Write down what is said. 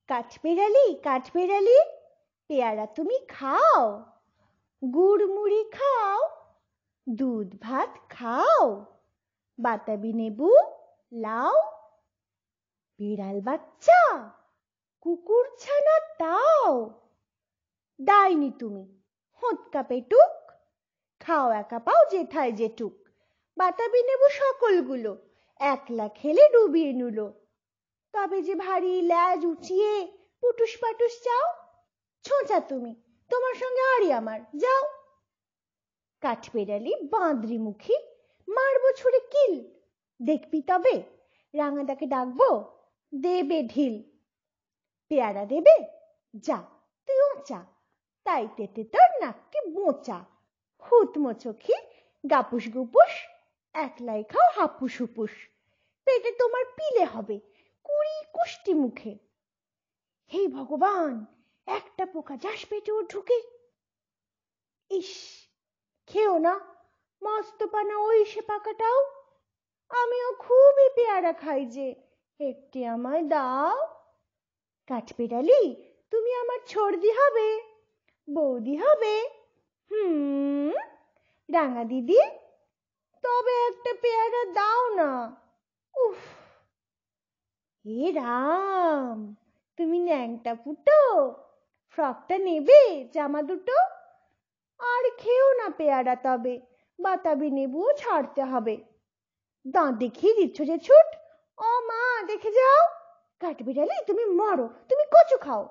কাঠবেড়ালি, পেয়ারা তুমি খাও, গুড় মুড়ি খাও, দুধ ভাত খাও, বাতাবি লেবু লাও, বিড়াল বাচ্চা কুকুর ছানা তাও। ডাইনি তুমি, হোঁতকা পেটুক, খাও একা পাও যেথায় যেটুক, বাতাবি লেবু সকলগুলো, একলা খেলে ডুবিয়ে নুলো। তবে যে ভারী ল্যাজ উঁচিয়ে পুটুস পাটুস চাও, ছোঁচা তুমি, তোমার সঙ্গে আড়ি আমার, যাও। কাঠবেড়ালি বাঁদরি মুখী, মারবো ছুড়ে কিল, দেখবি তবে রাঙাদাকে ডাকবো, দেবে ঢিল। পেয়ারা দেবে, যা তুইও চা, তাই তেতে তোর নাককে বোঁচা, হুত মোচোখি গাপুস গুপুস, একলাই খাও হাপুস হুপুস, পেটে তোমার পিলে হবে 20 মুখে। হে ভগবান, একটা পোকা যাস পেটেও ঢুকে। ইস, খেও না, মস্ত পানা ওই সে পাকাটাও, আমিও খুবই পেয়ারা খাই যে, একটি আমায় দাও। কাঠবেড়ালি তুমি আমার ছর্দি হবে, বৌদি হবে, রাঙা দিদি, তবে একটা পেয়ারা দাও না। উফ, এ রাম, তুমি ন্যাংটা ফুটো, ফ্রকটা নেবে, জামা দুটো? আর খেও না পেয়ারা তবে, বাতাবি লেবুও ছাড়তে হবে। দাঁত দেখিয়ে দিচ্ছ যে ছুট, ও মা দেখে যাও। কাঠবিড়ালি তুমি মরো, তুমি কচু খাও।